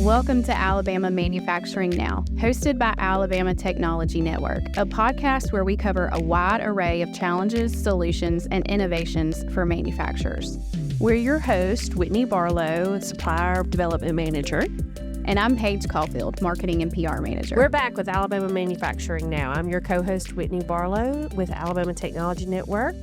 Welcome to Alabama Manufacturing Now, hosted by Alabama Technology Network, a podcast where we cover a wide array of challenges, solutions, and innovations for manufacturers. We're your host, Whitney Barlow, Supplier Development Manager. And I'm Paige Caulfield, Marketing and PR Manager. We're back with Alabama Manufacturing Now. I'm your co-host, Whitney Barlow, with Alabama Technology Network.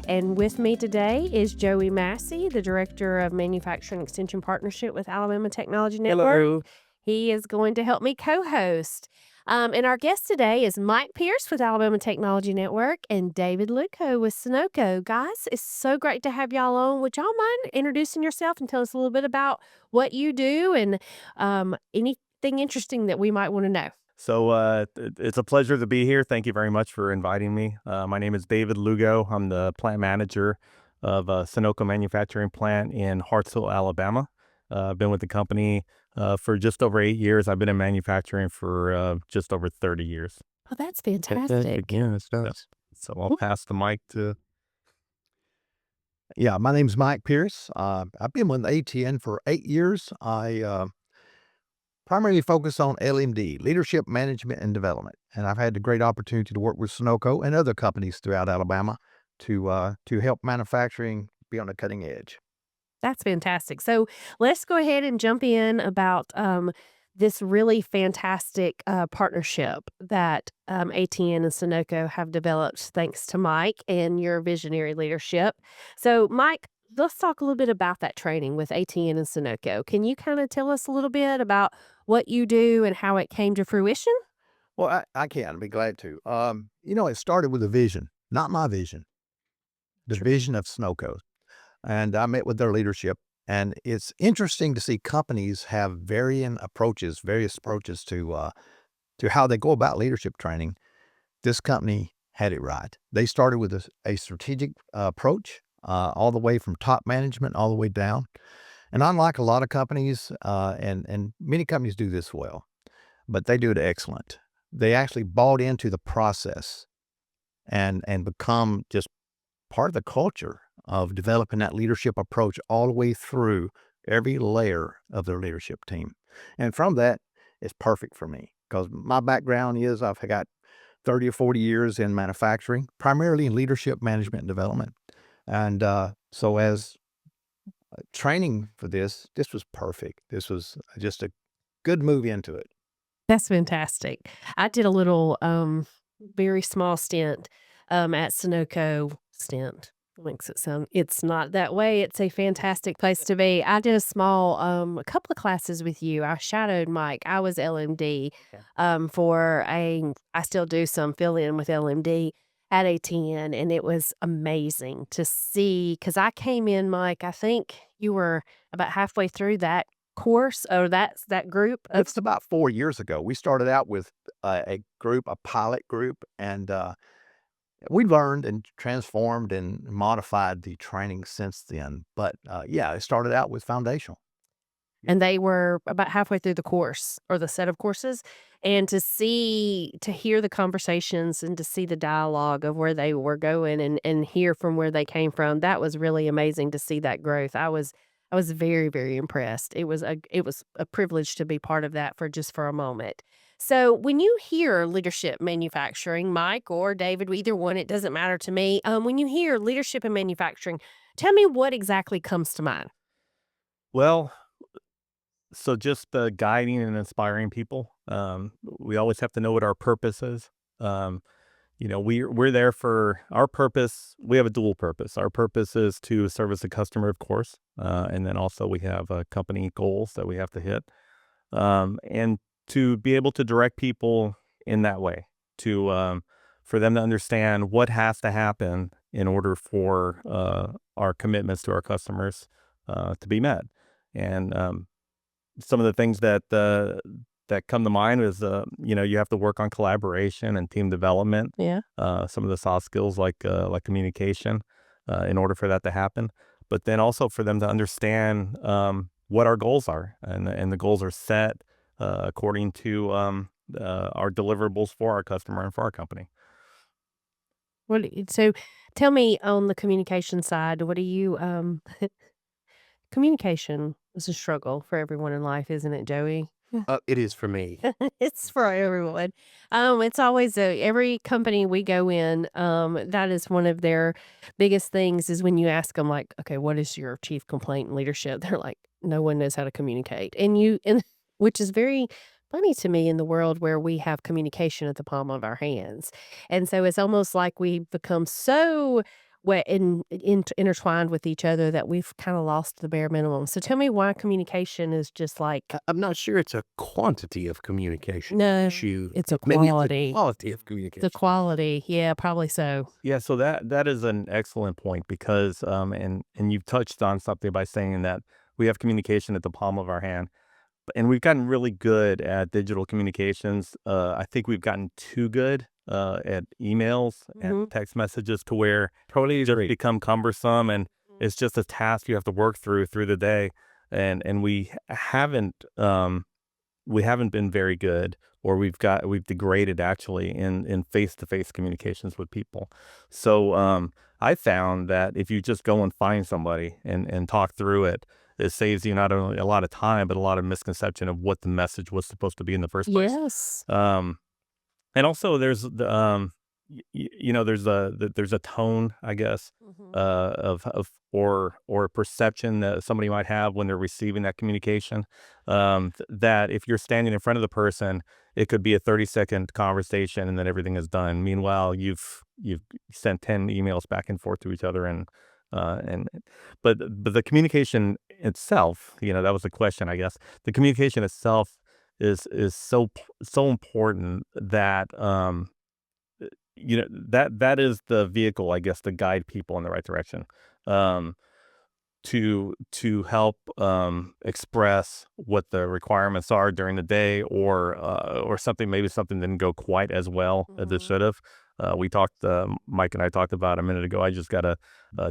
And with me today is Joey Massey, the Director of Manufacturing Extension Partnership with Alabama Technology Network. Hello. He is going to help me co-host. And our guest today is Mike Pierce with Alabama Technology Network and David Lugo with Sonoco. Guys, it's so great to have y'all on. Would y'all mind introducing yourself and tell us a little bit about what you do and anything interesting that we might want to know? So it's a pleasure to be here. Thank you very much for inviting me. My name is David Lugo. I'm the plant manager of Sonoco manufacturing plant in Hartsville, Alabama. I've been with the company for just over 8 years. I've been in manufacturing for just over 30 years. Oh, that's fantastic. Yeah, it's nice. So I'll pass the mic to... Yeah, my name's Mike Pierce. I've been with ATN for 8 years. I primarily focus on LMD, Leadership Management and Development. And I've had the great opportunity to work with Sonoco and other companies throughout Alabama to help manufacturing be on the cutting edge. That's fantastic. So let's go ahead and jump in about this really fantastic partnership that ATN and Sonoco have developed thanks to Mike and your visionary leadership. So Mike, let's talk a little bit about that training with ATN and Sonoco. Can you kind of tell us a little bit about what you do and how it came to fruition? Well, I can. I'd be glad to. It started with a vision, not my vision, the vision of Sonoco. And I met with their leadership. And it's interesting to see companies have various approaches to how they go about leadership training. This company had it right. They started with a strategic approach, all the way from top management all the way down. And unlike a lot of companies, and many companies do this well, but they do it excellent. They actually bought into the process and become just part of the culture of developing that leadership approach all the way through every layer of their leadership team. And from that, it's perfect for me because my background is I've got 30 or 40 years in manufacturing, primarily in leadership management and development. And so as training for this was perfect. This was just a good move into it. That's fantastic. I did a little very small stint at Sonoco. Stint makes it sound, it's not that way. It's a fantastic place to be. I did a couple of classes with you. I shadowed Mike. I was LMD I still do some fill in with LMD at ATN, and it was amazing to see, because I came in, Mike, I think you were about halfway through that course or that group. It's about 4 years ago. We started out with a pilot group, and we learned and transformed and modified the training since then. But it started out with foundational. And they were about halfway through the course or the set of courses. And to hear the conversations and to see the dialogue of where they were going and hear from where they came from, that was really amazing to see that growth. I was very, very impressed. It was a privilege to be part of that for a moment. So when you hear leadership manufacturing, Mike or David, either one, it doesn't matter to me. When you hear leadership in manufacturing, tell me what exactly comes to mind. Well, so just guiding and inspiring people. We always have to know what our purpose is. We're there for our purpose. We have a dual purpose. Our purpose is to service the customer, of course. And then also we have company goals that we have to hit. And to be able to direct people in that way, for them to understand what has to happen in order for our commitments to our customers to be met. And some of the things that come to mind is, you have to work on collaboration and team development. Yeah. Some of the soft skills like communication in order for that to happen. But then also for them to understand what our goals are, and the goals are set according to our deliverables for our customer and for our company. So tell me on the communication side, what do you communication? It's a struggle for everyone in life, isn't it, Joey? It is for me. It's for everyone. It's always every company we go in, that is one of their biggest things is when you ask them like, okay, what is your chief complaint in leadership? They're like, no one knows how to communicate. And which is very funny to me in the world where we have communication at the palm of our hands. And so it's almost like we've become so intertwined with each other that we've kind of lost the bare minimum. So tell me why communication is just like I'm not sure it's a quantity of communication no, issue. it's a Maybe it's quality. a quality of communication. The quality, yeah, probably so. Yeah, so that is an excellent point because and you've touched on something by saying that we have communication at the palm of our hand, and we've gotten really good at digital communications. I think we've gotten too good at emails Mhm. and text messages to where totally just become cumbersome, and it's just a task you have to work through the day, and we haven't been very good, or we've degraded actually in face-to-face communications with people. So I found that if you just go and find somebody and talk through it, it saves you not only a lot of time, but a lot of misconception of what the message was supposed to be in the first place. Yes. And also there's there's a tone, I guess, Mhm. or perception that somebody might have when they're receiving that communication. That if you're standing in front of the person, it could be a 30-second conversation and then everything is done. Meanwhile, you've sent 10 emails back and forth to each other, and but the communication itself, that was the question, I guess. The communication itself is so important that that is the vehicle, I guess, to guide people in the right direction, um to help express what the requirements are during the day, or maybe something didn't go quite as well as it Mhm. should have. We talked, Mike and I talked about a minute ago. I just got a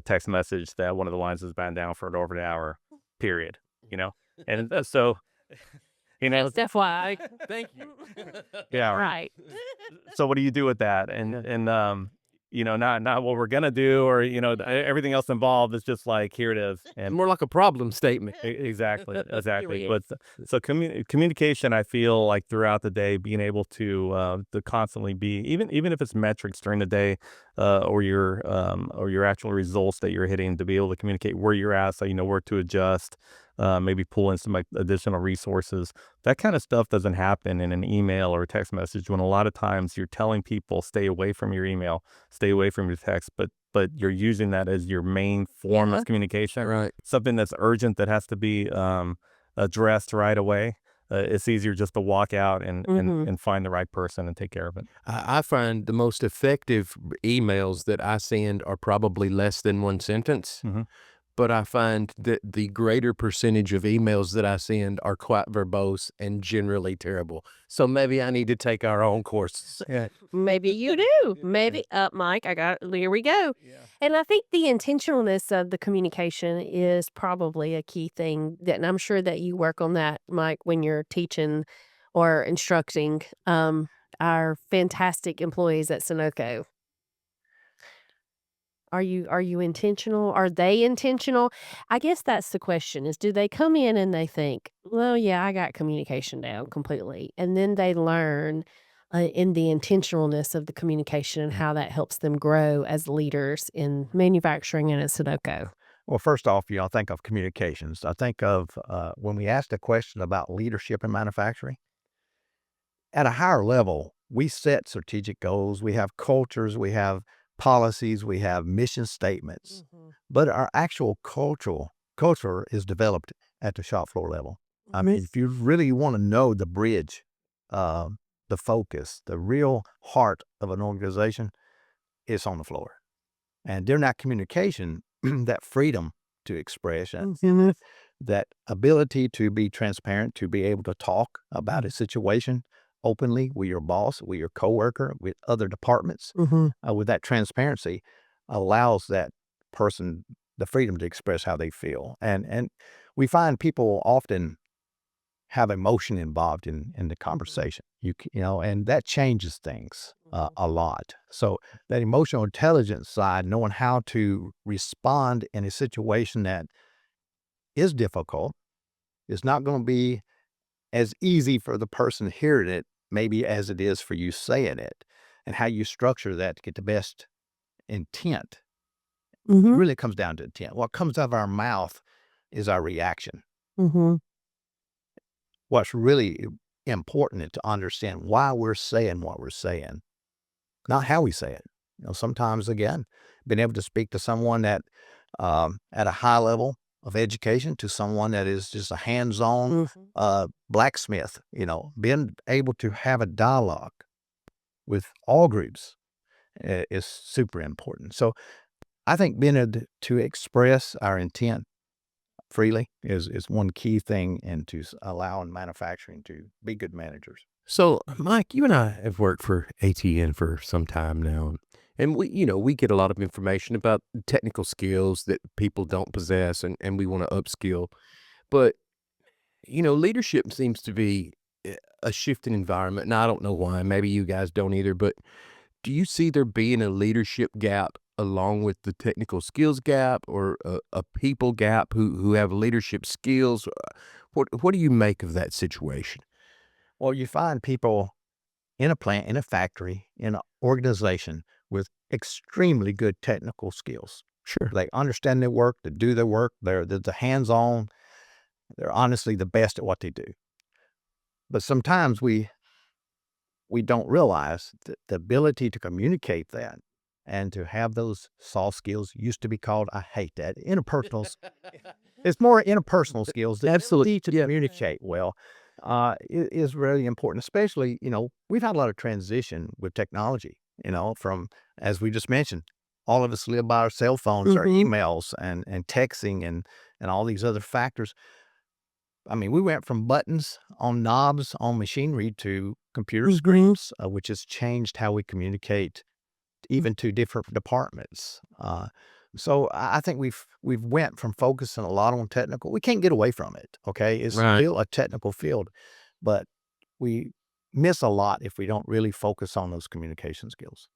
text message that one of the lines has been down for over an hour, period. And so Just FYI. Thank you. yeah. Right. So what do you do with that? Not what we're gonna do, or everything else involved is just like, here it is. And More like a problem statement. exactly. Period. But so communication, I feel like throughout the day, being able to constantly be, even if it's metrics during the day, or your actual results that you're hitting, to be able to communicate where you're at, so you know where to adjust, maybe pull in some additional resources. That kind of stuff doesn't happen in an email or a text message, when a lot of times you're telling people, stay away from your email, stay away from your text, but you're using that as your main form Yeah. of communication. Right. Something that's urgent that has to be addressed right away. It's easier just to walk out Mhm. and find the right person and take care of it. I find the most effective emails that I send are probably less than one sentence. Mhm. But I find that the greater percentage of emails that I send are quite verbose and generally terrible. So maybe I need to take our own courses. Yeah. Maybe you do. Maybe Mike, here we go. Yeah. And I think the intentionalness of the communication is probably a key thing that, and I'm sure that you work on that, Mike, when you're teaching or instructing our fantastic employees at Sonoco. Are you intentional? Are they intentional? I guess that's the question is, do they come in and they think, well, yeah, I got communication down completely. And then they learn in the intentionalness of the communication and how that helps them grow as leaders in manufacturing and at Sudoku. Well, first off, I think of communications. I think of when we asked a question about leadership in manufacturing, at a higher level, we set strategic goals, we have cultures, we have policies, we have mission statements, but our actual culture is developed at the shop floor level. I mean, if you really want to know the bridge, uh, the focus, the real heart of an organization, it's on the floor. And during that communication, that freedom to express, that ability to be transparent, to be able to talk about a situation openly with your boss, with your coworker, with other departments, with that transparency, allows that person the freedom to express how they feel. And we find people often have emotion involved in the conversation. And that changes things a lot. So that emotional intelligence side, knowing how to respond in a situation that is difficult, is not going to be as easy for the person hearing it, maybe as it is for you saying it, and how you structure that to get the best intent. Mm-hmm. Really comes down to intent. What comes out of our mouth is our reaction. Mm-hmm. What's really important is to understand why we're saying what we're saying, not how we say it. Sometimes, again, being able to speak to someone that at a high level of education to someone that is just a hands-on blacksmith, being able to have a dialogue with all groups is super important. So I think being able to express our intent freely is one key thing into allowing manufacturing to be good managers. So, Mike, you and I have worked for ATN for some time now, and we get a lot of information about technical skills that people don't possess, and we want to upskill. But, leadership seems to be a shifting environment, and I don't know why. Maybe you guys don't either, but do you see there being a leadership gap along with the technical skills gap, or a people gap who have leadership skills? What do you make of that situation? Well, you find people in a plant, in a factory, in an organization with extremely good technical skills. Sure. They understand their work, they do their work, they're the hands-on, they're honestly the best at what they do. But sometimes we don't realize that the ability to communicate that and to have those soft skills used to be called, I hate that, interpersonal. It's more interpersonal skills. The ability to communicate well is really important, especially, we've had a lot of transition with technology, from, as we just mentioned, all of us live by our cell phones, our emails and texting and all these other factors. I mean, we went from buttons on knobs on machinery to computer screens, which has changed how we communicate even to different departments. So I think we've went from focusing a lot on technical. We can't get away from it. Okay, it's still a technical field, but we miss a lot if we don't really focus on those communication skills.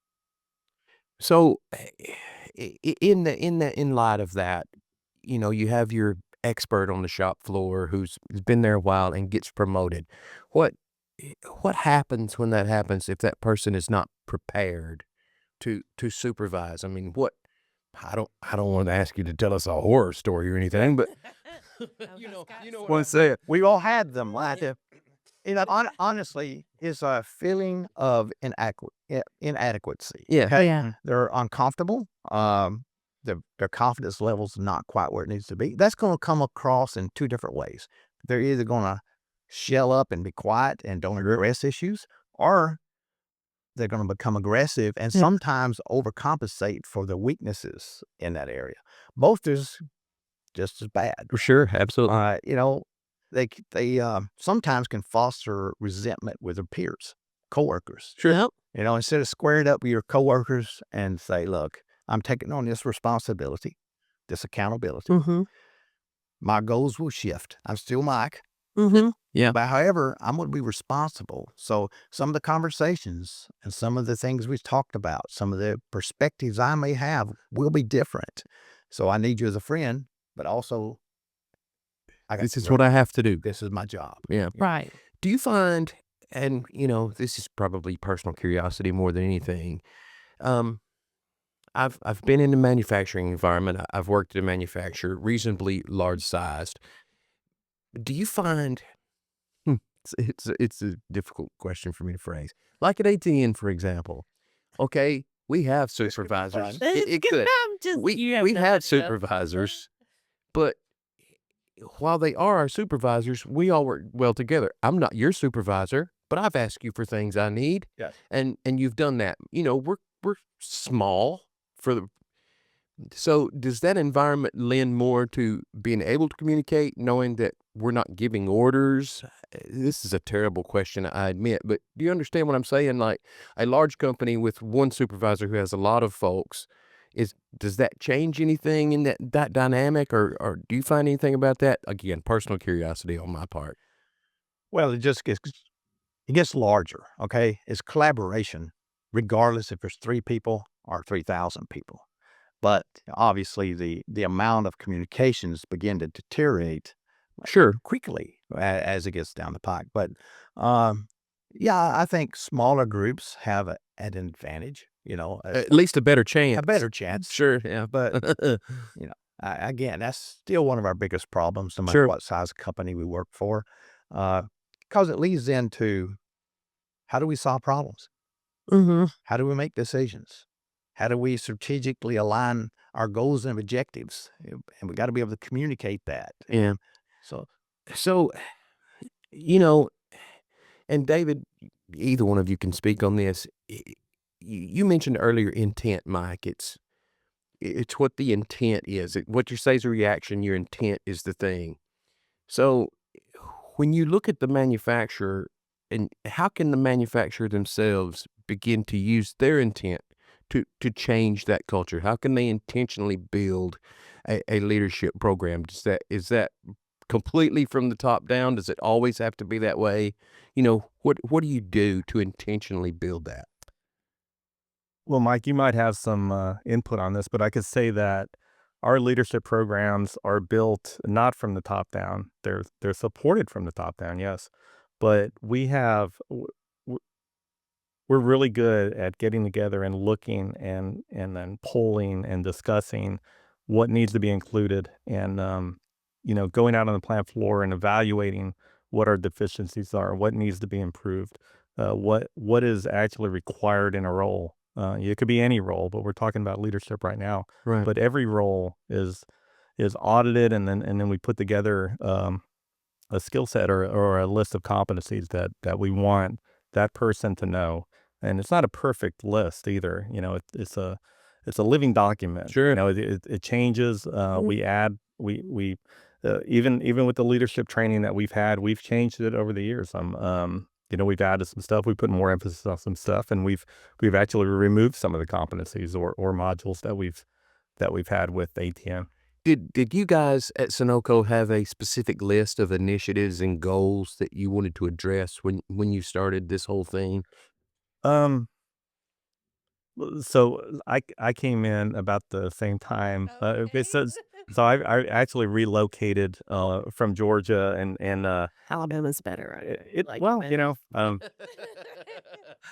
So, in light of that, you have your expert on the shop floor who's been there a while and gets promoted. What happens when that happens if that person is not prepared to supervise? I mean, I don't want to ask you to tell us a horror story or anything, but want to say it. We all had them. Honestly, is a feeling of inadequacy. Yeah. Okay? Yeah. They're uncomfortable. Their confidence level's not quite where it needs to be. That's going to come across in two different ways. They're either going to shell up and be quiet and don't address issues, or they're going to become aggressive and sometimes overcompensate for the weaknesses in that area. Both is just as bad. For sure, absolutely. They sometimes can foster resentment with their peers, coworkers. Sure. Yep. Instead of squaring up with your coworkers and say, look, I'm taking on this responsibility, this accountability. My goals will shift. I'm still Mike. Yeah. But however, I'm going to be responsible. So some of the conversations and some of the things we've talked about, some of the perspectives I may have will be different. So I need you as a friend, but also This is what I have to do. This is my job. Yeah. Right. Do you find, and this is probably personal curiosity more than anything, I've been in the manufacturing environment. I've worked at a manufacturer, reasonably large sized. Do you find it's a difficult question for me to phrase? Like at ATN, for example. Okay, we have supervisors. It could. We have supervisors, but while they are our supervisors, we all work well together. I'm not your supervisor, but I've asked you for things I need. Yes. And you've done that. We're small so does that environment lend more to being able to communicate, knowing that we're not giving orders? This is a terrible question, I admit, but do you understand what I'm saying? Like a large company with one supervisor who has a lot of folks, does that change anything in that dynamic, or do you find anything about that? Again, personal curiosity on my part. Well, it gets larger. Okay, it's collaboration, regardless if there's 3 people or 3,000 people. But obviously, the amount of communications begin to deteriorate Sure. quickly as it gets down the pike. But yeah, I think smaller groups have an advantage. At least a better chance. A better chance. Sure. Yeah. But again, that's still one of our biggest problems, no matter Sure. what size company we work for, because it leads into how do we solve problems? Mm-hmm. How do we make decisions? How do we strategically align our goals and objectives? And we got to be able to communicate that. Yeah. So, So, you know, and David, either one of you can speak on this. You mentioned earlier intent, Mike. It's what the intent is. What you say is a reaction. Your intent is the thing. So when you look at the manufacturer, and how can the manufacturer themselves begin to use their intent to change that culture? How can they intentionally build a leadership program? Is that completely from the top down? Does it always have to be that way? What do you do to intentionally build that? Well, Mike, you might have some input on this, but I could say that our leadership programs are built not from the top down. They're supported from the top down, yes, but we're really good at getting together and looking and then polling and discussing what needs to be included, and going out on the plant floor and evaluating what our deficiencies are, what needs to be improved, what is actually required in a role. It could be any role, but we're talking about leadership right now. Right. But every role is audited, and then we put together a skill set or a list of competencies that we want that person to know. And it's not a perfect list either. It's a living document. Sure. It changes. We add, we even with the leadership training that we've changed it over the years. We've added some stuff. We put more emphasis on some stuff, and we've actually removed some of the competencies or modules that we've had with ATN. Did you guys at Sonoco have a specific list of initiatives and goals that you wanted to address when you started this whole thing? So I came in about the same time. So I actually relocated from Georgia, and Alabama's better.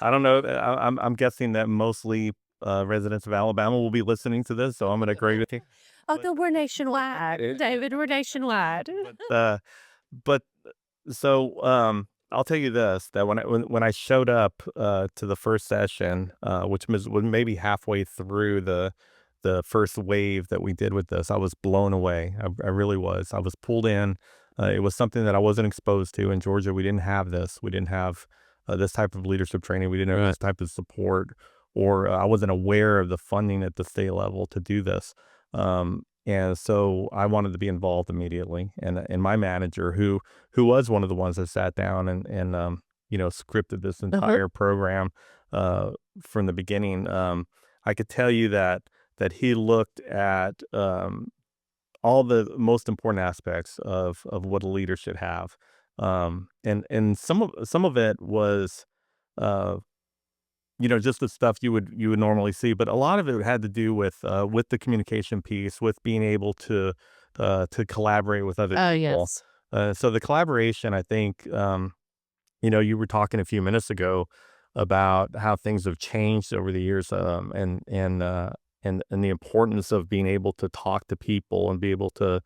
I don't know. I'm guessing that mostly residents of Alabama will be listening to this, so I'm going to agree with you. Although we're nationwide, David, we're nationwide. But so I'll tell you this: that when I showed up to the first session, which was maybe halfway through the first wave that we did with this, I was blown away. I really was. I was pulled in. It was something that I wasn't exposed to in Georgia. We didn't have this. We didn't have this type of leadership training. We didn't have this type of support, or I wasn't aware of the funding at the state level to do this. And so I wanted to be involved immediately. And my manager, who was one of the ones that sat down and scripted this entire program from the beginning, I could tell you that he looked at all the most important aspects of what a leader should have. And some of it was just the stuff you would normally see, but a lot of it had to do with the communication piece, with being able to collaborate with other people. Yes. So the collaboration, I think, you were talking a few minutes ago about how things have changed over the years, and the importance of being able to talk to people and be able to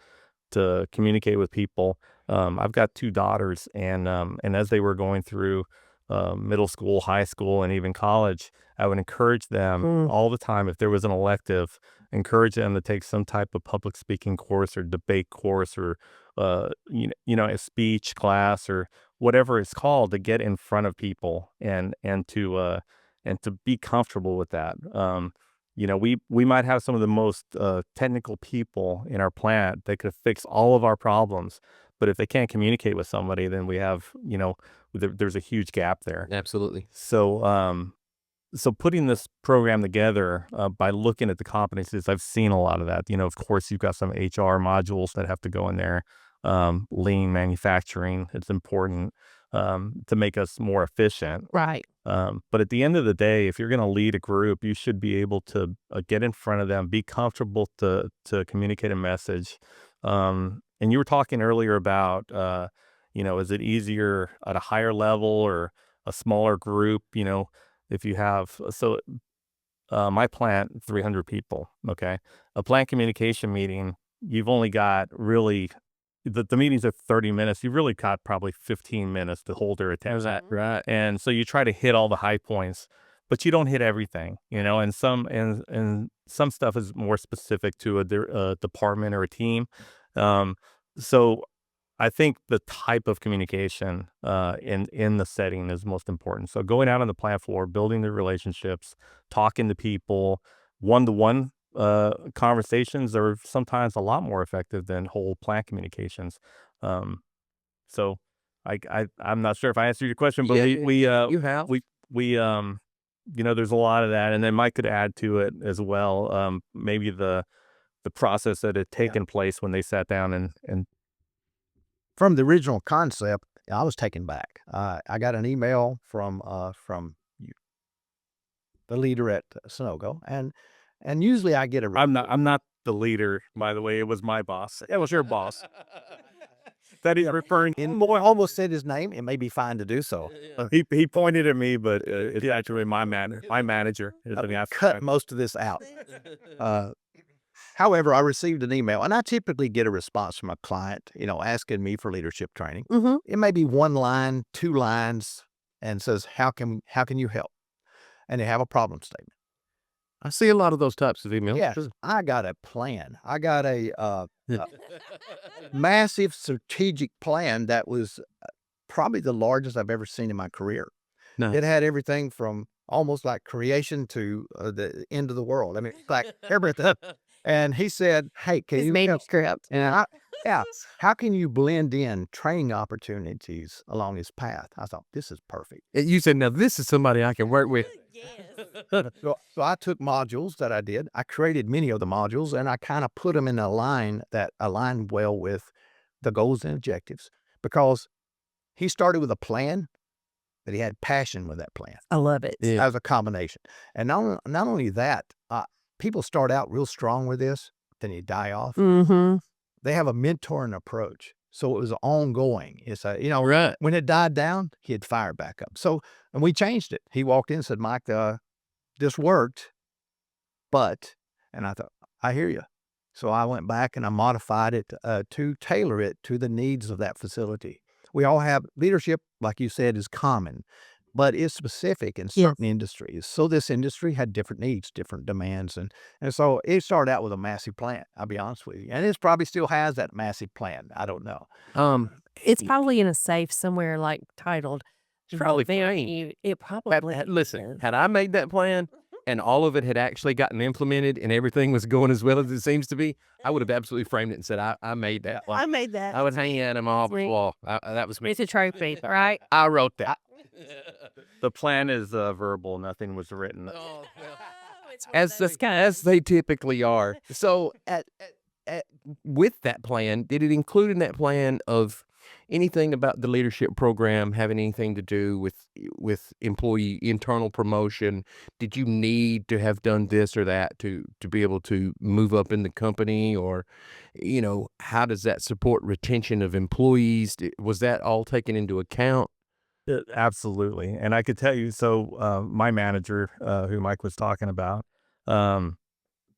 communicate with people. I've got two daughters, and as they were going through middle school, high school, and even college, I would encourage them all the time, if there was an elective, encourage them to take some type of public speaking course or debate course, or a speech class, or whatever it's called, to get in front of people and to be comfortable with that. We might have some of the most technical people in our plant that could fix all of our problems, but if they can't communicate with somebody, then we have, there's a huge gap there. Absolutely. So, so putting this program together by looking at the competencies, I've seen a lot of that. Of course, you've got some HR modules that have to go in there. Lean manufacturing, it's important to make us more efficient. Right. But at the end of the day, if you're going to lead a group, you should be able to get in front of them, be comfortable to communicate a message, And you were talking earlier about, is it easier at a higher level or a smaller group? If you have, my plant, 300 people. Okay. A plant communication meeting, you've only got really, the meetings are 30 minutes. You've really got probably 15 minutes to hold their attention. Right. And so you try to hit all the high points, but you don't hit everything, and some stuff is more specific to a department or a team. So I think the type of communication in the setting is most important. So going out on the plant floor, building the relationships, talking to people, one-to-one conversations are sometimes a lot more effective than whole plant communications. So I'm not sure if I answered your question, but you have. we there's a lot of that, and then Mike could add to it as well. Maybe the process that had taken place when they sat down and From the original concept, I was taken back. I got an email from the leader at Sonoco, and usually I get a I'm not the leader, by the way. It was my boss. It was your boss. That he's referring. almost said his name. It may be fine to do so. He pointed at me, but it's actually my manager. Cut most of this out. However, I received an email, and I typically get a response from a client, asking me for leadership training. Mm-hmm. It may be one line, 2 lines, and says, how can you help? And they have a problem statement. I see a lot of those types of emails. Yes, I got a plan. I got a massive strategic plan that was probably the largest I've ever seen in my career. Nice. It had everything from almost like creation to the end of the world. I mean, like everything. And he said, "Hey, can you manuscript?" And how can you blend in training opportunities along his path?" I thought, this is perfect. You said, now this is somebody I can work with. So I took modules that I did. I created many of the modules, and I kind of put them in a line that aligned well with the goals and objectives, because he started with a plan, but he had passion with that plan. I love it. Yeah. That was a combination. And not only that, people start out real strong with this, then you die off. Mm-hmm. They have a mentoring approach. So it was ongoing. It's Right. when it died down, he'd fire back up. So, and we changed it. He walked in and said, "Mike, this worked, and I thought, I hear you. So I went back and I modified it to tailor it to the needs of that facility. We all have leadership, like you said, is common, but it's specific in certain industries. So this industry had different needs, different demands. And so it started out with a massive plan, I'll be honest with you. And it probably still has that massive plan. I don't know. It's probably in a safe somewhere, like titled. It's probably very. It probably. Listen, had I made that plan and all of it had actually gotten implemented and everything was going as well as it seems to be, I would have absolutely framed it and said, I made that. I made that. I would hang it on my office wall. That was me. It's a trophy, right? I wrote that. The plan is verbal. Nothing was written. As they typically are. So with that plan, did it include in that plan of anything about the leadership program having anything to do with employee internal promotion? Did you need to have done this or that to be able to move up in the company? Or, how does that support retention of employees? Was that all taken into account? Absolutely. And I could tell you, so my manager, who Mike was talking about,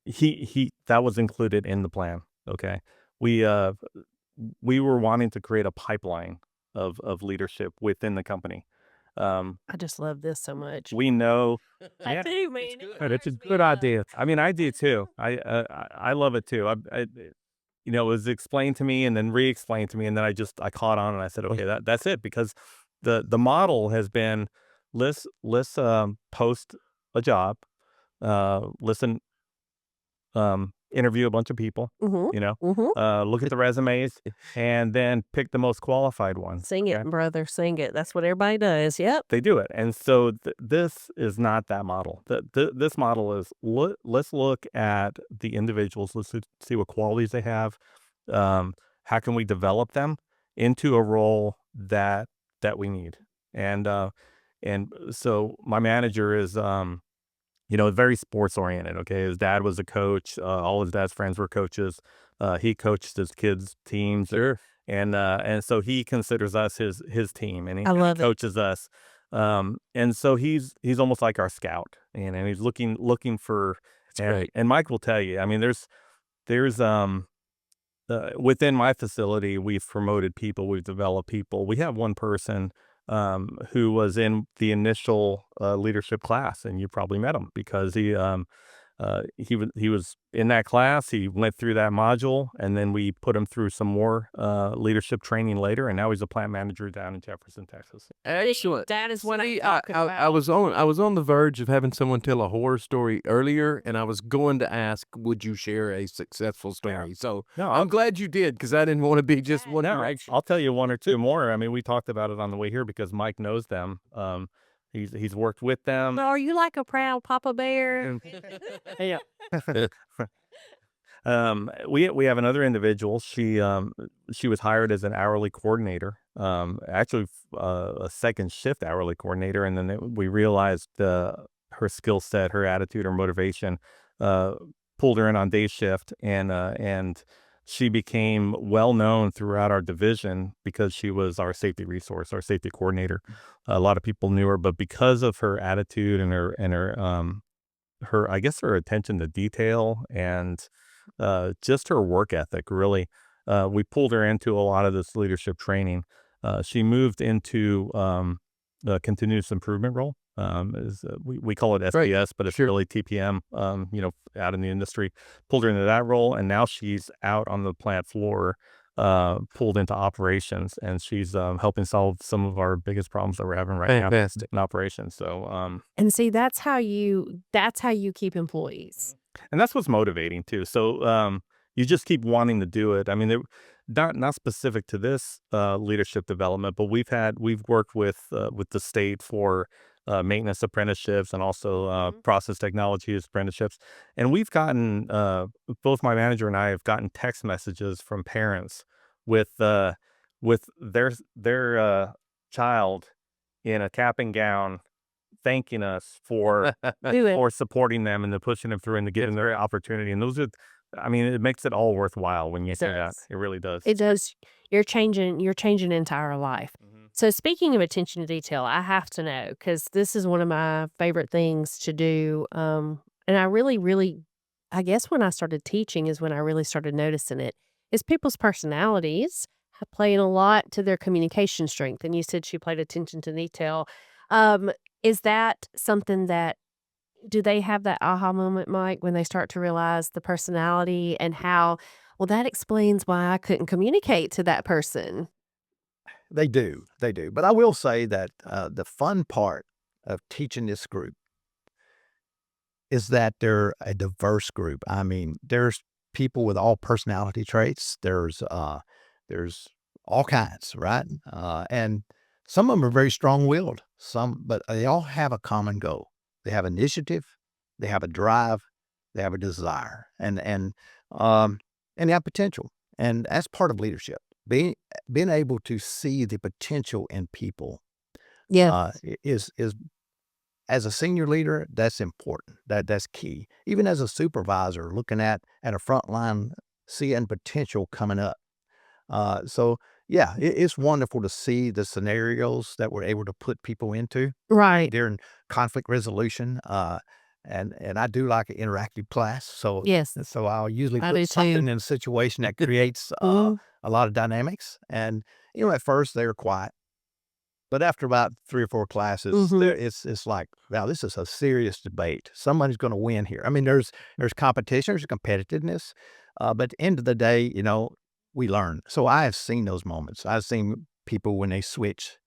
he that was included in the plan. Okay. We were wanting to create a pipeline of leadership within the company. I just love this so much. We know. I do, man. It's a good idea. I mean, I do too. I love it too. It was explained to me and then re-explained to me, and then I caught on and I said, okay, that's it, because the model has been let's post a job, interview a bunch of people, look at the resumes, and then pick the most qualified one. Sing it, brother, sing it. That's what everybody does. Yep. They do it. And so this is not that model. This model is let's look at the individuals. Let's see what qualities they have. How can we develop them into a role that we need? And so my manager is very sports oriented. Okay, his dad was a coach. All his dad's friends were coaches. He coached his kids' teams. Sure. And so he considers us his team, and he I love it. coaches us. And so he's almost like our scout, and he's looking for. That's great. And Mike will tell you. I mean, there's within my facility, we've promoted people, we've developed people. We have one person who was in the initial leadership class, and you probably met him because he was in that class. He went through that module, and then we put him through some more leadership training later, and now he's a plant manager down in Jefferson, Texas. Excellent. That is what I'm See, talking about. I was on the verge of having someone tell a horror story earlier, and I was going to ask, would you share a successful story? So No, I'm glad you did, because I didn't want to be just one No, direction. I'll tell you one or two more. I mean, we talked about it on the way here because Mike knows them. He's worked with them. Are you like a proud Papa Bear? Yeah. We have another individual. She was hired as an hourly coordinator. Actually, a second shift hourly coordinator, and then we realized her skill set, her attitude, her motivation, pulled her in on day shift, and she became well known throughout our division because she was our safety resource, our safety coordinator. A lot of people knew her, but because of her attitude and her I guess her attention to detail and just her work ethic, really, we pulled her into a lot of this leadership training. She moved into a continuous improvement role. We call it SBS, but it's Sure. really TPM, out in the industry. Pulled her into that role, and now she's out on the plant floor, pulled into operations, and she's helping solve some of our biggest problems that we're having right Fantastic. now in operations. So, And see, that's how you keep employees. and that's what's motivating too. So, you just keep wanting to do it. I mean, not specific to this leadership development, but we've worked with the state for maintenance apprenticeships and also process technology apprenticeships, and we've gotten both my manager and I have gotten text messages from parents with their child in a cap and gown thanking us for Do it. for supporting them and the pushing them through and to giving their opportunity. And those are, I mean, it makes it all worthwhile when you It say that. does. It really does. It does. You're changing entire life. Mhm. So speaking of attention to detail, I have to know, because this is one of my favorite things to do. And I really, I guess when I started teaching is when I really started noticing it, is people's personalities playing a lot to their communication strength. And you said she played attention to detail. Is that something that, do they have that aha moment, Mike, when they start to realize the personality and how, well, that explains why I couldn't communicate to that person? They do. But I will say that the fun part of teaching this group is that they're a diverse group. I mean, there's people with all personality traits. There's all kinds, right? And some of them are very strong-willed. But they all have a common goal. They have initiative, they have a drive, they have a desire, and they have potential. And that's part of leadership. Being able to see the potential in people Yeah. is as a senior leader, that's important. That's key. Even as a supervisor, looking at a front line, seeing potential coming up. So yeah, it's wonderful to see the scenarios that we're able to put people into Right. during conflict resolution. And I do like an interactive class. So Yes. I'll usually I do put something too. in a situation that creates Mhm. a lot of dynamics. And at first they were quiet, but after about 3 or 4 classes, Mhm. it's like, wow, this is a serious debate. Somebody's going to win here. I mean, there's competition, there's competitiveness, but at the end of the day, we learn. So I have seen those moments. I've seen people when they switch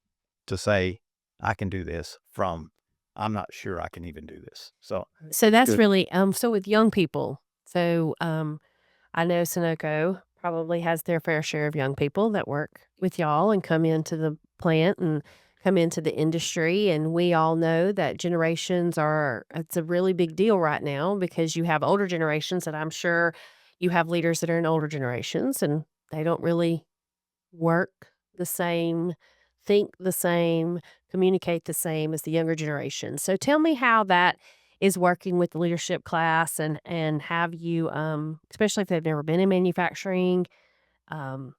to say, I can do this, from I'm not sure I can even do this. So So that's Good. really, so with young people, so, I know Sonoco probably has their fair share of young people that work with y'all and come into the plant and come into the industry, and we all know that it's a really big deal right now, because you have older generations, and I'm sure you have leaders that are in older generations, and they don't really work the same, think the same, communicate the same as the younger generation. So tell me how that is working with the leadership class and have you, especially if they've never been in manufacturing. Um,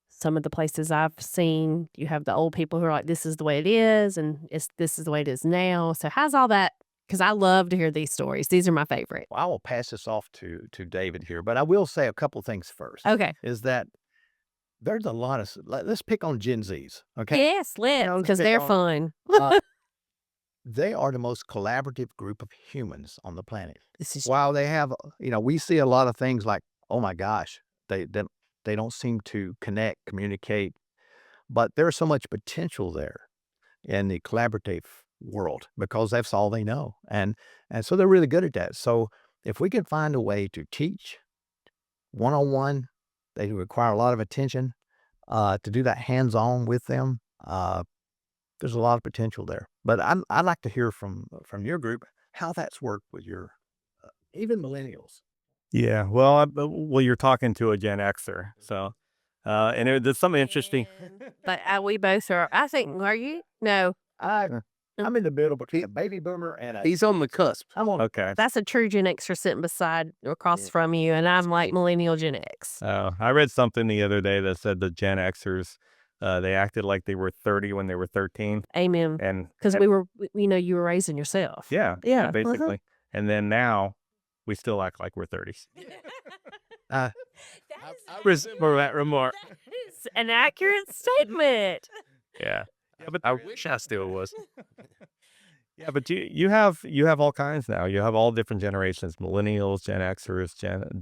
some of the places I've seen, you have the old people who are like, "This is the way it is, and this is the way it is now." So how's all that? Because I love to hear these stories. These are my favorite. Well, I will pass this off to David here, but I will say a couple things first. Okay. Is that there's a lot of let's pick on Gen Zs, okay? Yes, let's, let's because pick they're on- fun. They are the most collaborative group of humans on the planet. This is While they have, we see a lot of things like, oh my gosh, they don't seem to communicate, but there's so much potential there in the collaborative world because that's all they know, and so they're really good at that. So if we can find a way to teach one-on-one, they require a lot of attention. To do that hands-on with them, there's a lot of potential there. But I'd like to hear from your group how that's worked with your even millennials. Yeah, well, you're talking to a Gen Xer, so there's something interesting. But we both are. I think. Are you? No, I'm in the middle between a baby boomer and a. He's on the cusp. I'm on. Okay. that's a true Gen Xer sitting beside across from you, and I'm like millennial Gen X. I read something the other day that said the Gen Xers, they acted like they were 30 when they were 13, Amen. and Because we were, you were raising yourself. yeah, Yeah. basically, and then now we still act like we're 30s. I resemble that remark. It's an accurate statement. Yeah, but I wish I still was. yeah, but you have all kinds now. You have all different generations: millennials, Gen Xers,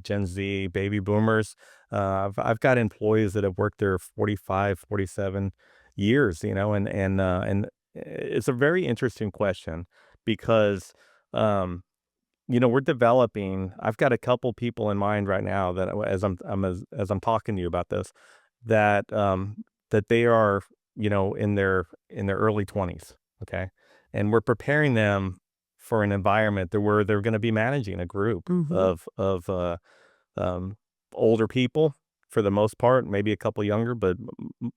Gen Z, baby boomers. I've got employees that have worked there 45, 47 years. And it's a very interesting question because we're developing. I've got a couple people in mind right now that as I'm talking to you about this, that they are in their early 20s. Okay. And we're preparing them for an environment where they're going to be managing a group of older people for the most part, maybe a couple younger, but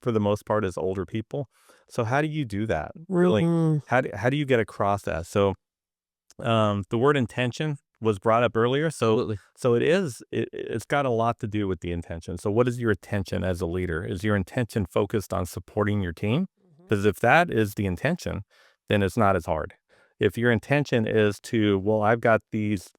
for the most part is older people. So how do you do that? Really, how do you get across that? So the word intention was brought up earlier. So it's got a lot to do with the intention. So what is your intention as a leader? Is your intention focused on supporting your team? Because if that is the intention, then it's not as hard. If your intention is to, well, I've got these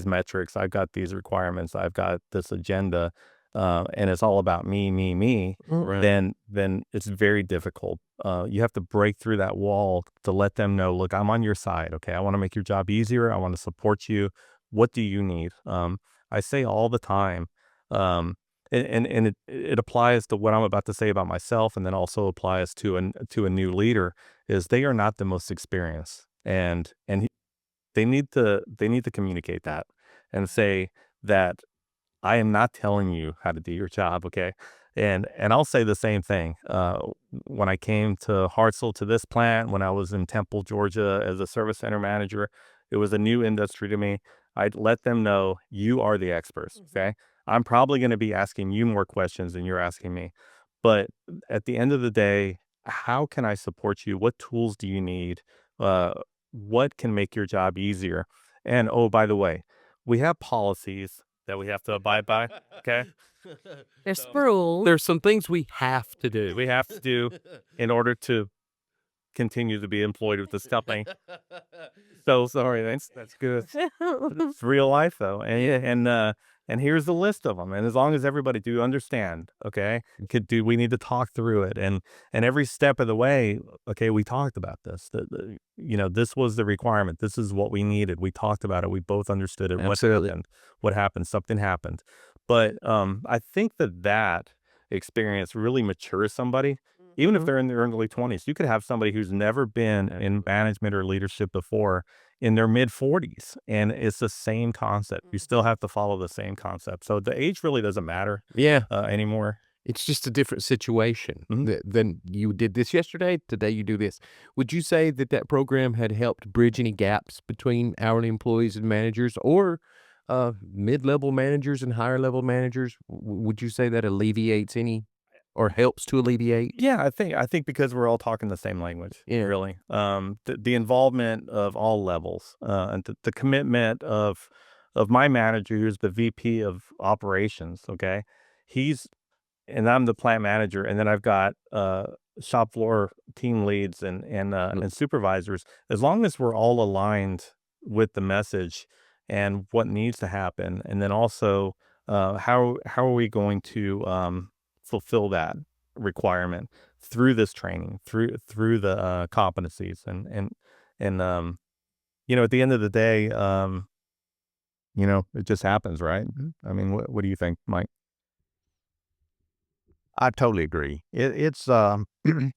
metrics, I've got these requirements, I've got this agenda, and it's all about me, Right. then it's very difficult. You have to break through that wall to let them know, look, I'm on your side. Okay. I want to make your job easier. I want to support you. What do you need? I say all the time, and it applies to what I'm about to say about myself, and then also applies to a new leader, is they are not the most experienced, and they need to communicate that and say that I am not telling you how to do your job, okay? And I'll say the same thing. When I came to Hartselle, to this plant, when I was in Temple, Georgia, as a service center manager, it was a new industry to me. I'd let them know you are the experts, okay? I'm probably going to be asking you more questions than you're asking me. But at the end of the day, how can I support you? What tools do you need? What can make your job easier? And oh, by the way, we have policies that we have to abide by, okay? There's rules. There's some things we have to do. We have to do in order to continue to be employed with this company. So sorry, that's good. It's real life though, and here's the list of them. And as long as everybody do understand, okay, we need to talk through it, and every step of the way, okay, we talked about this. This was the requirement. This is what we needed. We talked about it. We both understood it. Absolutely. What happened? Something happened. But I think that experience really matures somebody. Even if they're in their early 20s, you could have somebody who's never been in management or leadership before in their mid 40s. And it's the same concept. You still have to follow the same concept. So the age really doesn't matter anymore. It's just a different situation Mhm. than you did this yesterday. Today you do this. Would you say that program had helped bridge any gaps between hourly employees and managers, or mid-level managers and higher level managers? Would you say that alleviates any or helps to alleviate? Yeah, I think because we're all talking the same language, Yeah. really. The involvement of all levels, and the commitment of my manager, who's the VP of operations. Okay, he's and I'm the plant manager, and then I've got shop floor team leads and supervisors. As long as we're all aligned with the message and what needs to happen, and then also how are we going to fulfill that requirement through this training, through the competencies, and at the end of the day, it just happens, right? I mean, what do you think, Mike? I totally agree. It's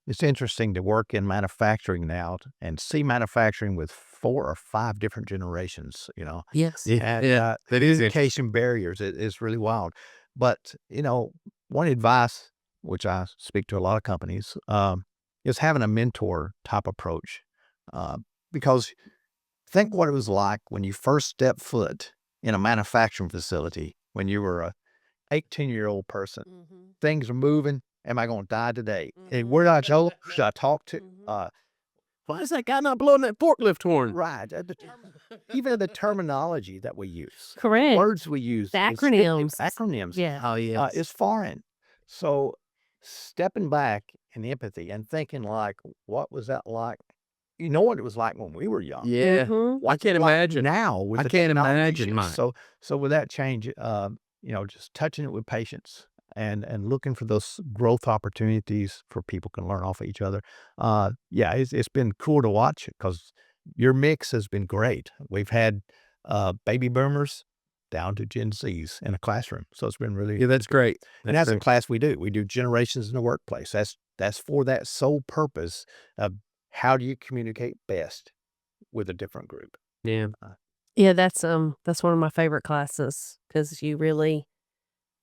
it's interesting to work in manufacturing now and see manufacturing with 4 or 5 different generations. Yes. And That is interesting. communication barriers is really wild. But one advice, which I speak to a lot of companies, is having a mentor type approach, because think what it was like when you first stepped foot in a manufacturing facility when you were a 18-year-old person. Things are moving. Am I going to die today? And where do I go? Should I talk to? Why is that guy not blowing that forklift horn? Right. Even the terminology that we use, Correct. words we use, The is- acronyms. acronyms, Yeah. Oh, yeah. is foreign. So stepping back in empathy and thinking like, what was that like? You know what it was like when we were young. Yeah. Mhm. I can't imagine. Now with I the can't technology imagine shift. mine. So with that change, just touching it with patience and looking for those growth opportunities for people can learn off of each other. It's been cool to watch because your mix has been great. We've had baby boomers down to Gen Zs in a classroom, so it's been really Yeah, that's great. And that's a class we do. We do generations in the workplace. That's for that sole purpose of how do you communicate best with a different group. Yeah. Yeah, that's one of my favorite classes because you really,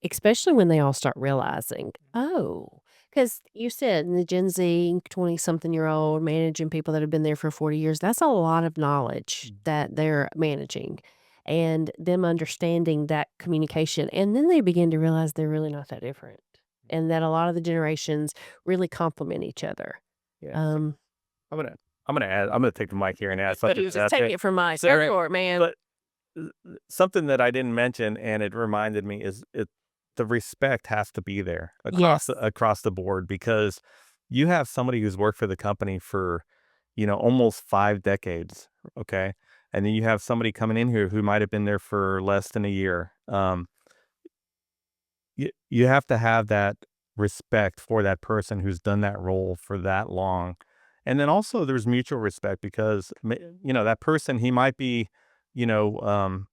especially when they all start realizing, because you said in the Gen Z 20-something-year-old managing people that have been there for 40 years, that's a lot of knowledge that they're managing and them understanding that communication. And then they begin to realize they're really not that different and that a lot of the generations really complement each other. Yeah. I'm gonna add. I'm gonna take the mic here and add something. to Just that take thing. it from my So- for it, man. But something that I didn't mention, and it reminded me, is the respect has to be there Yes. across the board, because you have somebody who's worked for the company for almost 5 decades, okay, and then you have somebody coming in here who might have been there for less than a year. You have to have that respect for that person who's done that role for that long. And then also there's mutual respect because, that person, he might be, an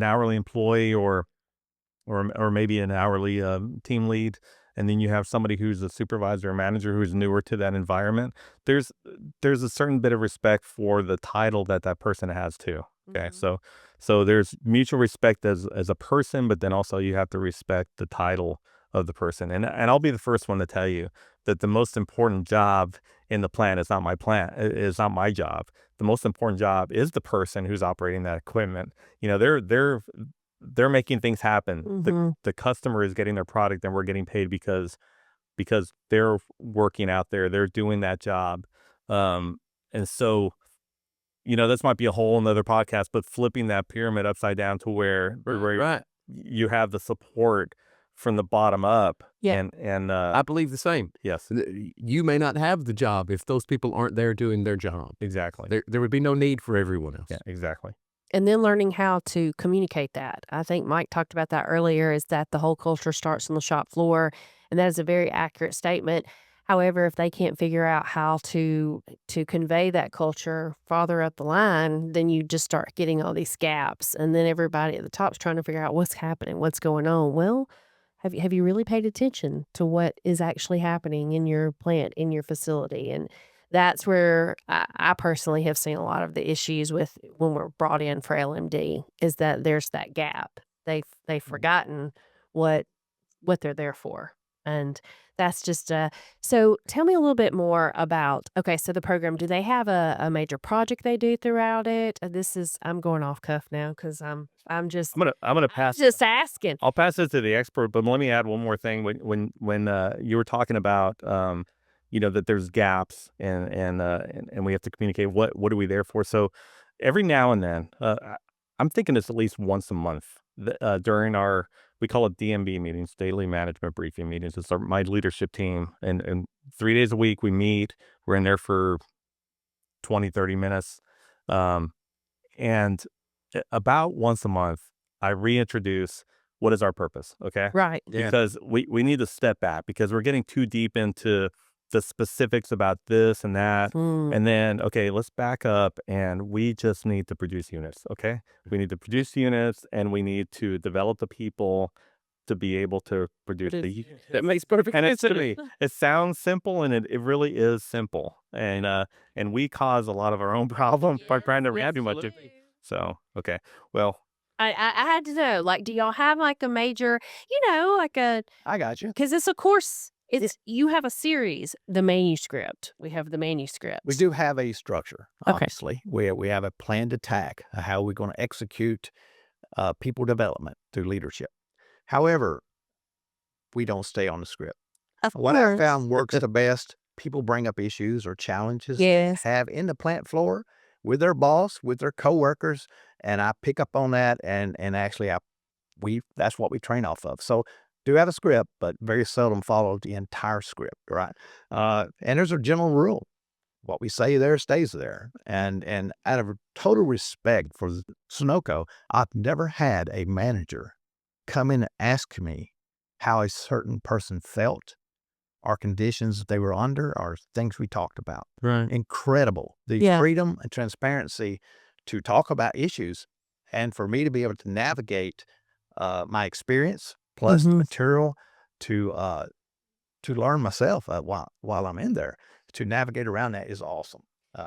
hourly employee or maybe an hourly team lead. And then you have somebody who's a supervisor or manager who's newer to that environment. There's a certain bit of respect for the title that person has too. Okay. So there's mutual respect as a person, but then also you have to respect the title of the person. And I'll be the first one to tell you that the most important job in the plant is not my plant. It's not my job. The most important job is the person who's operating that equipment. They're making things happen. Mhm. The customer is getting their product, and we're getting paid because they're working out there. They're doing that job. And so, this might be a whole nother podcast, but flipping that pyramid upside down to where Right. you have the support from the bottom up. Yeah. And I believe the same. yes, You may not have the job if those people aren't there doing their job. exactly. There would be no need for everyone else. Yeah, exactly. And then learning how to communicate that. I think Mike talked about that earlier, is that the whole culture starts on the shop floor. And that is a very accurate statement. However, if they can't figure out how to convey that culture farther up the line, then you just start getting all these gaps. And then everybody at the top's trying to figure out what's happening, what's going on. Well, have you really paid attention to what is actually happening in your plant, in your facility? And that's where I personally have seen a lot of the issues with when we're brought in for LMD, is that there's that gap. They've forgotten what they're there for. And that's just so tell me a little bit more about, okay, so the program, do they have a major project they do throughout it? I'm going off cuff now because I'm just, I'm gonna pass. just asking. I'll pass this to the expert, but let me add one more thing. When you were talking about that there's gaps and we have to communicate what are we there for. So every now and then, I'm thinking it's at least once a month during we call it DMB meetings, daily management briefing meetings. It's my leadership team, and 3 days a week we meet. We're in there for 20-30 minutes, and about once a month I reintroduce what is our purpose. Okay, Right. because we need to step back because we're getting too deep into the specifics about this and that. Mm. And then, okay, let's back up and we just need to produce units. Okay. We need to produce units and we need to develop the people to be able to produce the units. That makes perfect sense to me. It sounds simple and it really is simple. And we cause a lot of our own problems by trying to react too much. So, okay. Well, I had to know, like, do y'all have like a major, I got you. because it's a course. You have a series, the manuscript. We have the manuscript. We do have a structure, Okay. obviously. We have a planned attack, how we're going to execute people development through leadership. However, we don't stay on the script. Of What I course. found works the best, people bring up issues or challenges Yes. have in the plant floor with their boss, with their coworkers, and I pick up on that and actually that's what we train off of. So do have a script, but very seldom follow the entire script, right? And there's a general rule. What we say there stays there. And out of total respect for Sonoco, I've never had a manager come in and ask me how a certain person felt or conditions they were under or things we talked about. Right. Incredible. The Yeah. freedom and transparency to talk about issues and for me to be able to navigate my experience plus the material to learn myself while I'm in there. To navigate around that is awesome.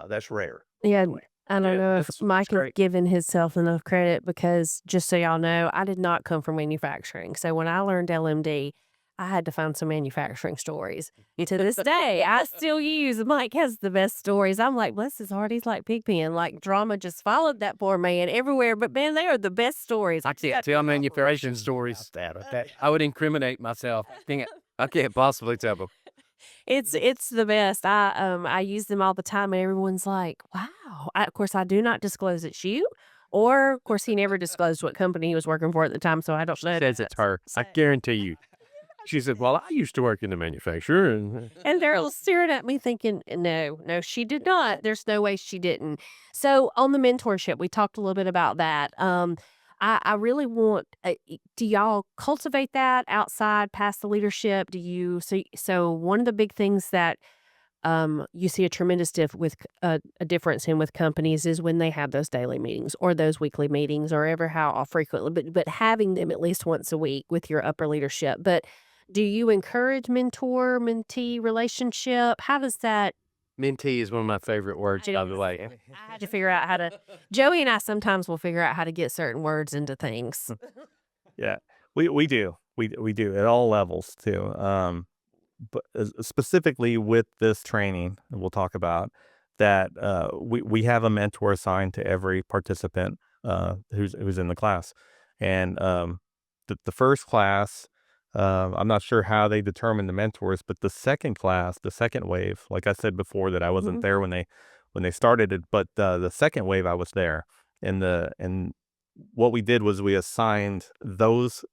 That's rare. Yeah. Anyway. I don't know if that's Mike has great. given himself enough credit because just so y'all know, I did not come from manufacturing. So when I learned LMD, I had to find some manufacturing stories. And to this day, I still use Mike has the best stories. I'm like, bless his heart, he's like Pigpen. Like drama just followed that poor man everywhere. But man, they are the best stories. I can't tell manufacturing stories. That I would incriminate myself. I can't possibly tell them. It's the best. I use them all the time, and everyone's like, "Wow!" Of course, I do not disclose it's you, or of course, he never disclosed what company he was working for at the time, so I don't know. Says it's her. I guarantee you. She said, "Well, I used to work in the manufacturer." And they're all staring at me, thinking, "No, she did not. There's no way she didn't." So on the mentorship, we talked a little bit about that. I really want. Do y'all cultivate that outside past the leadership? Do you? So one of the big things that you see a tremendous a difference in with companies is when they have those daily meetings or those weekly meetings or ever how frequently, but having them at least once a week with your upper leadership. But do you encourage mentor-mentee relationship? How does that? Mentee is one of my favorite words, by the way. I had to figure out how to. Joey and I sometimes will figure out how to get certain words into things. yeah, we do. We do at all levels too. But specifically with this training, we'll talk about that. We have a mentor assigned to every participant who's in the class, and the first class, I'm not sure how they determine the mentors, but the second class, the second wave, like I said before, that I wasn't there when they started it, but the second wave I was there, and what we did was we assigned those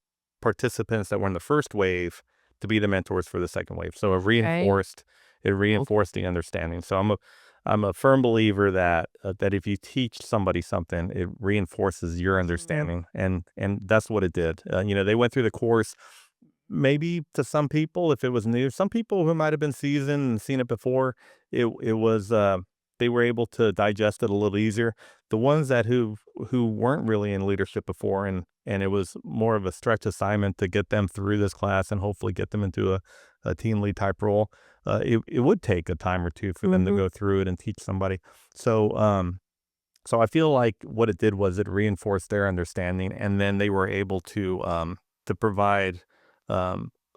participants that were in the first wave to be the mentors for the second wave. So it reinforced the understanding. So I'm a firm believer that if you teach somebody something, it reinforces your understanding, and that's what it did. They went through the course. Maybe to some people, if it was new, some people who might have been seasoned and seen it before, it was they were able to digest it a little easier. The ones who weren't really in leadership before, and it was more of a stretch assignment to get them through this class and hopefully get them into a team lead type role. It would take a time or two for them to go through it and teach somebody. So I feel like what it did was it reinforced their understanding, and then they were able to provide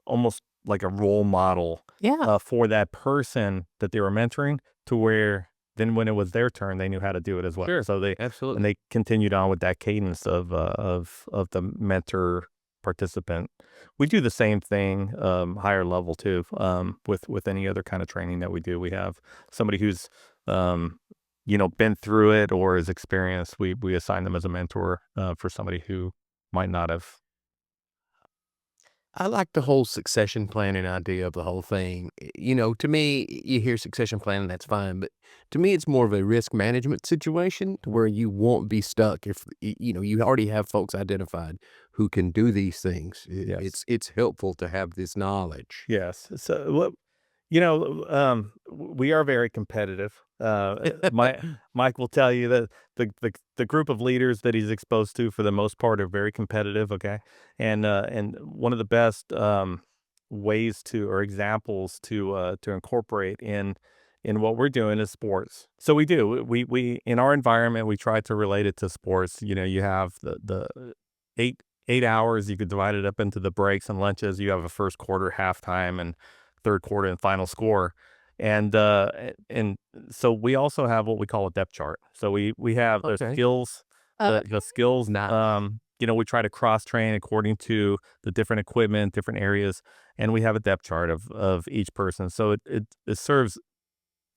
almost like a role model Yeah. for that person that they were mentoring, to where then when it was their turn, they knew how to do it as well. Sure. So and Absolutely. they continued on with that cadence of the mentor participant. We do the same thing, higher level too, with any other kind of training that we do. We have somebody who's been through it or is experienced. We assign them as a mentor for somebody who might not have. I like the whole succession planning idea of the whole thing. To me, you hear succession planning, that's fine. But to me, it's more of a risk management situation to where you won't be stuck if, you already have folks identified who can do these things. Yes. It's helpful to have this knowledge. Yes. So what we are very competitive. Mike will tell you that the group of leaders that he's exposed to, for the most part, are very competitive. Okay, and one of the best ways to, or examples to incorporate in what we're doing is sports. So we in our environment, we try to relate it to sports. You have the 8 hours. You could divide it up into the breaks and lunches. You have a first quarter, halftime, and third quarter and final score. And so we also have what we call a depth chart. So we have the Okay. skills, the skills. Nice. We try to cross train according to the different equipment, different areas, and we have a depth chart of each person. So it serves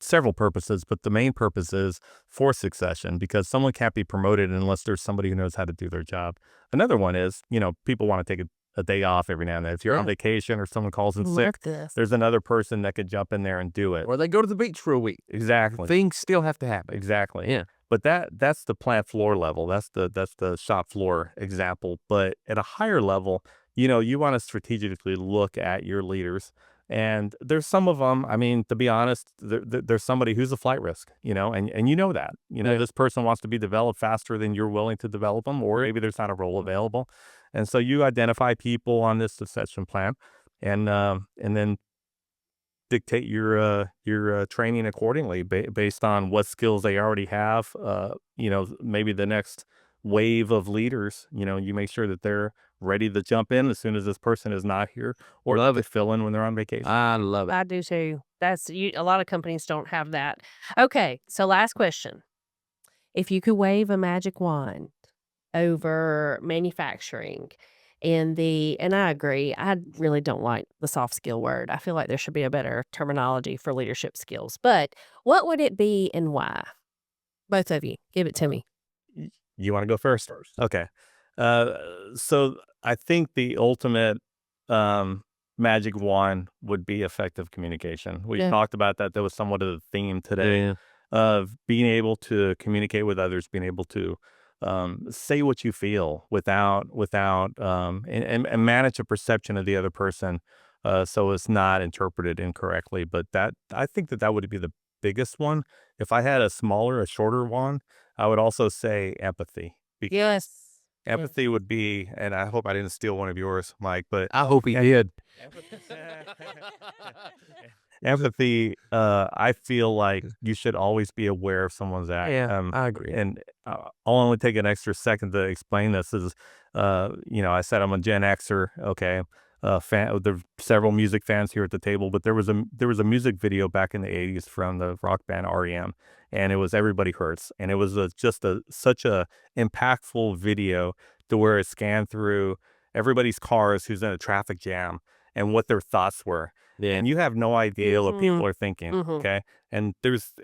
several purposes, but the main purpose is for succession, because someone can't be promoted unless there's somebody who knows how to do their job. Another one is, people want to take a day off every now and then. If you're on Yeah. vacation or someone calls in sick, Love this. there's another person that could jump in there and do it. Or they go to the beach for a week. Exactly. Things still have to happen. Exactly. Yeah. But that's the plant floor level. That's the shop floor example. But at a higher level, you want to strategically look at your leaders. And there's some of them, I mean, to be honest, there's somebody who's a flight risk, and you know that. Yeah. This person wants to be developed faster than you're willing to develop them, or maybe there's not a role available. And so you identify people on this succession plan, and then dictate your training accordingly based on what skills they already have. Maybe the next wave of leaders, you make sure that they're ready to jump in as soon as this person is not here, or Love to it. fill in when they're on vacation. I love it. I do too. A lot of companies don't have that. Okay, so last question. If you could wave a magic wand over manufacturing and I agree, I really don't like the soft skill word. I feel like there should be a better terminology for leadership skills. But what would it be and why? Both of you, give it to me. You want to go first? Okay. So I think the ultimate magic wand would be effective communication. We Yeah. talked about that. That was somewhat of the theme today, Yeah. of being able to communicate with others, being able to say what you feel without and manage a perception of the other person, so it's not interpreted incorrectly. But I think that would be the biggest one. If I had a shorter one, I would also say empathy. Because Yes. empathy would be, and I hope I didn't steal one of yours, Mike, but I hope he did. empathy, I feel like you should always be aware of someone's act. Yeah, I agree. And I'll only take an extra second to explain this. I said I'm a Gen Xer. Okay. There's several music fans here at the table, but there was a music video back in the 80s from the rock band REM, and it was Everybody Hurts, and it was such a impactful video, to where it scanned through everybody's cars who's in a traffic jam and what their thoughts were. Yeah. And you have no idea what people Mhm. are thinking. Mhm. Okay. And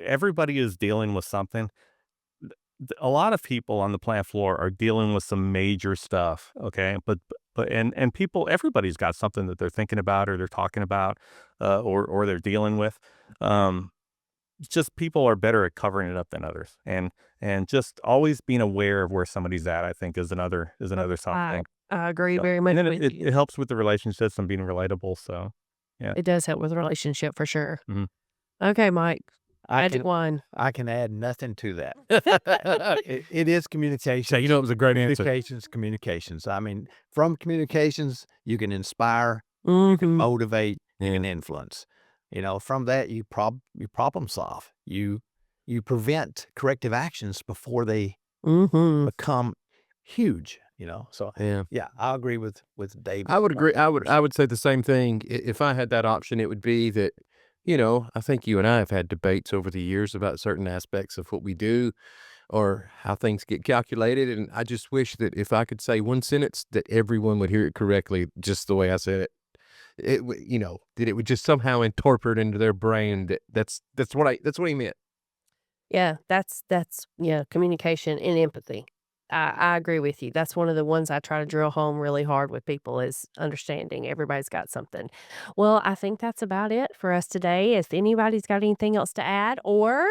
everybody is dealing with something. A lot of people on the plant floor are dealing with some major stuff. Okay. But people, everybody's got something that they're thinking about, or they're talking about, or they're dealing with. It's just people are better at covering it up than others. And just always being aware of where somebody's at, I think, is another something. I agree So- very much and then with it you. helps with the relationships and being relatable. So yeah. It does help with the relationship for sure. Mhm. Okay, Mike. I Magic can wand. I can add nothing to that. It is communication. it was a great answer. Communications. I mean, from communications, you can inspire, Mhm. motivate, Yeah. and influence. From that, you problem solve. You prevent corrective actions before they Mhm. become huge, So Yeah. I agree with Dave. I would agree. I would say the same thing. If I had that option, it would be that, I think you and I have had debates over the years about certain aspects of what we do or how things get calculated. And I just wish that if I could say one sentence that everyone would hear it correctly, just the way I said it, that it would just somehow interpret into their brain that's what he meant. Yeah, that's communication and empathy. I agree with you. That's one of the ones I try to drill home really hard with people is understanding everybody's got something. Well, I think that's about it for us today. If anybody's got anything else to add or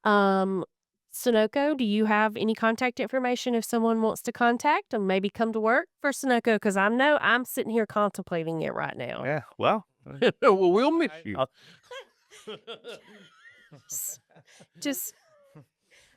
Sonoco, do you have any contact information if someone wants to contact and maybe come to work for Sonoco? Because I know I'm sitting here contemplating it right now. Yeah. Well, Well, we'll miss you. Just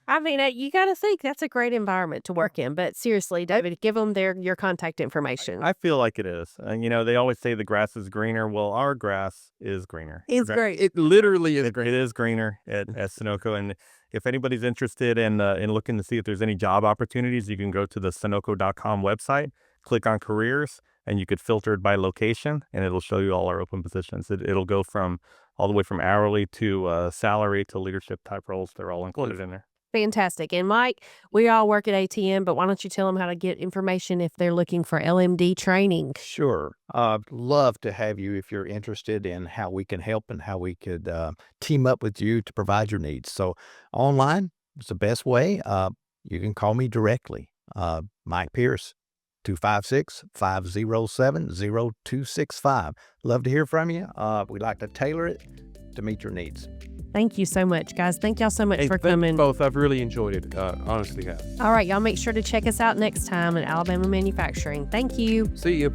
I mean, you got to think that's a great environment to work in. But seriously, David, give them your contact information. I feel like it is. And, they always say the grass is greener. Well, our grass is greener. It's great. It literally is It is greener at Sonoco. And if anybody's interested in looking to see if there's any job opportunities, you can go to the Sonoco.com website, click on careers, and you could filter it by location, and it'll show you all our open positions. It'll go from all the way from hourly to salary to leadership type roles. They're all included in there. Fantastic. And Mike, we all work at ATN, but why don't you tell them how to get information if they're looking for LMD training? Sure. I'd love to have you if you're interested in how we can help and how we could team up with you to provide your needs. So online is the best way. You can call me directly, Mike Pierce, 256-507-0265. Love to hear from you. We'd like to tailor it to meet your needs. Thank you so much, guys. Thank y'all so much Hey, for thanks coming. both. I've really enjoyed it. Honestly have. All right, y'all make sure to check us out next time at Alabama Manufacturing. Thank you. See you.